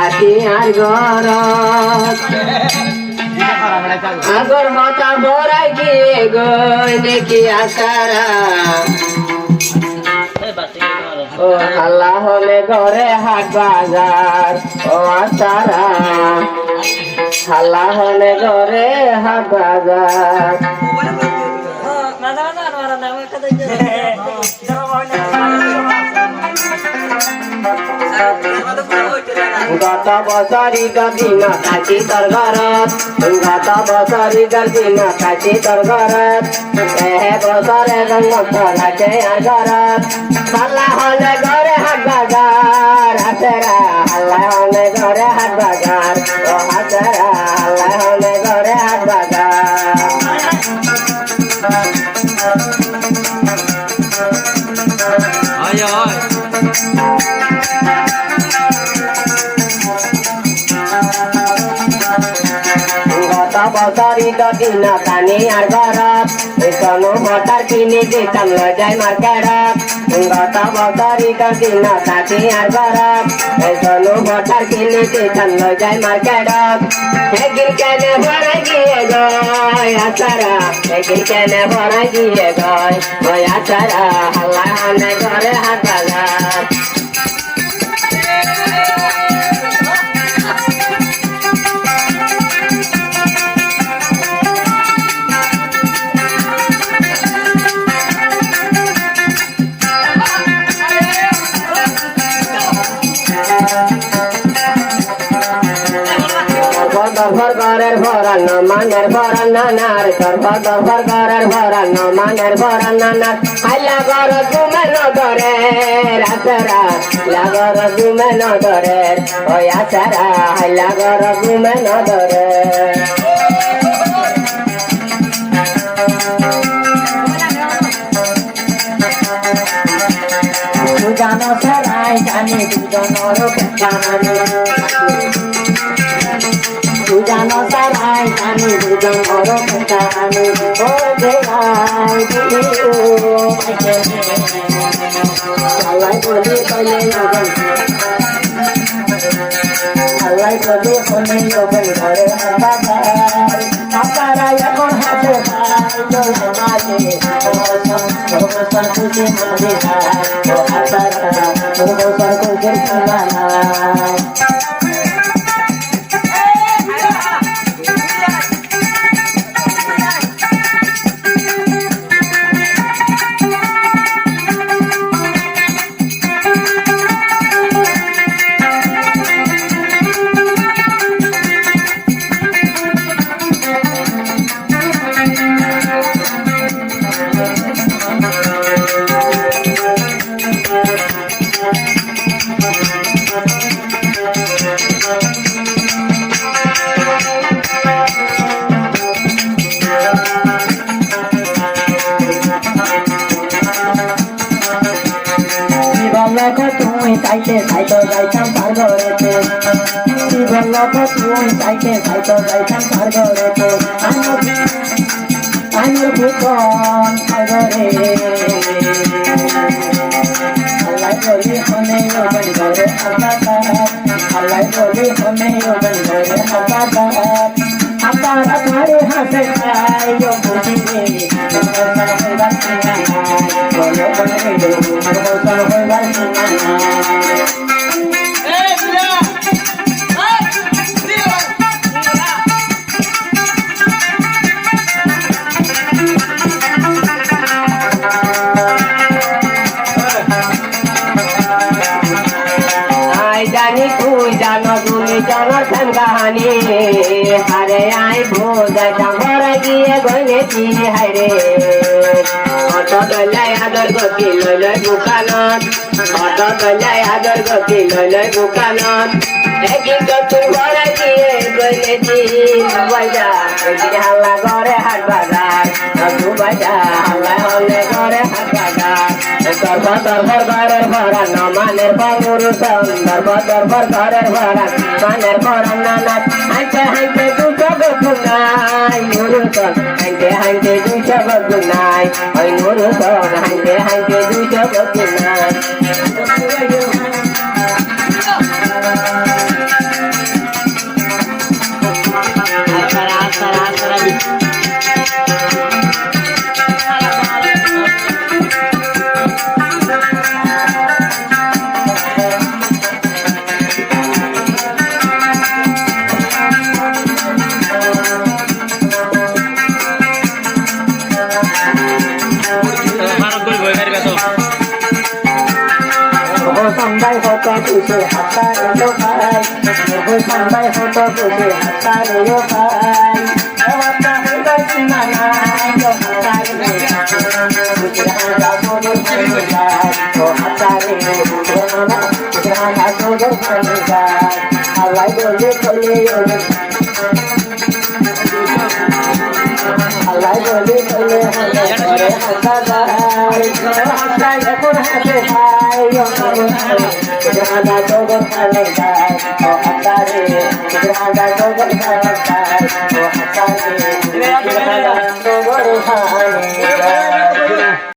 আসি আর ঘরত আগর মাথা ভরাই গিয়ে গই দেখি আসারা ও আল্লাহ হলে ঘরে হাট বাজার ও আসারা আল্লাহ হলে ঘরে হাট বাজার গত বছরই দিন থাকি তোর ঘরত গত বছরই দিন থাকি তোর ঘরত বছরে রঙ লাগে আর ঘরত আল্লাহ হলে ঘরে হাট বাজার হাতেরা আল্লাহ হলে ঘরে হাট বাজার ও হাতেরা আল্লাহ হলে ঘরে হাট বাজার বছরই দিন কানি আর ঘরত সোনু মোটর কিনে দিতাম লজাই মার্কেটত গত বছরই দিন কানি আর ঘরত সোনু মোটর কিনে দিতাম লজাই মার্কেটত একদিন কেনে ভরা গিয়ে গয় আচারা একদিন কেনে ভরা গিয়ে গয় ওই আচারা হাল্লা হানে ঘরে হাট বাজার দরবার ঘরের ভরান মানের ভরান নানার দরবার ঘরের ভরান মানের ভরান নানার হাইলা ঘর ঘুমে নগরে রাতেরা লাগর ঘুমে নগরে ওই আচারা হাইলা ঘর ঘুমে নগরে জানো সারাই জানি দুজনের জানি জানো সারাই জানি দুজনের জানি ও দেখাই আল্লাহ বলি কইলে নগন আল্লাহ বলি কইলে নগন ঘরে বাজার আপনারা এখন হাতে পাই মাঝে খুশি মাঝে ও আপনারা খুশি তুমি চাইতে চাইতো যাইতাম তার ঘরেতে বলল তুমি চাইতে চাইতো যাইতাম তার ঘরেতে আমার ভূষণ ঘরে আল্লাহ বলি হনে ওজন ঘরে আল্লাহ বলি হনে ওজন ঘরে আপনারা ঘরে হাসে খাই খুশি জানি তুই জানো তুমি জানো কাহানি হারে আই ভোজাইতাম ঘরে গিয়ে গলেছি হারে অটো দলাই আদর গতি লইলই দোকানত অটো দলাই আদর গতি লইলই দোকানত একদিন তো তুই ঘরে গিয়ে গলেছি বাজার হাল্লা ঘরে হাট বাজার বাজার হাল্লা হলে ঘরে হাট বাজার দরবার ঘরের ভরা মানের পরমুরুষণ দরবার ঘরের ভরা মানের পরম নানাথ হাইতে হাইতে দুটো বগুনাই মুরুষণ হাইতে হাইতে দুটো বগুনাই ওই মুরুষণ হাইতে হাইতে দুটো বগুনাই খুশি হাসারে লো ভাই হুসান ভাই হতো খুশি হাসারে লো ভাই বাবা হতো সিনানা লো হাসারে লো গুজরানা সোদর ভাই ও হাসারে গুজরানা গুজরানা সোদর ভাই আল্লাহ বলে চলে আল্লাহ বলে চলে হলে করে হাসাদাই হাসাই এখন হাসে ভাই ও গুজরানা সোদর ভাই ও হাসারে গুজরানা সোদর ভাই ও হাসারে গুজরানা সোদর ভাই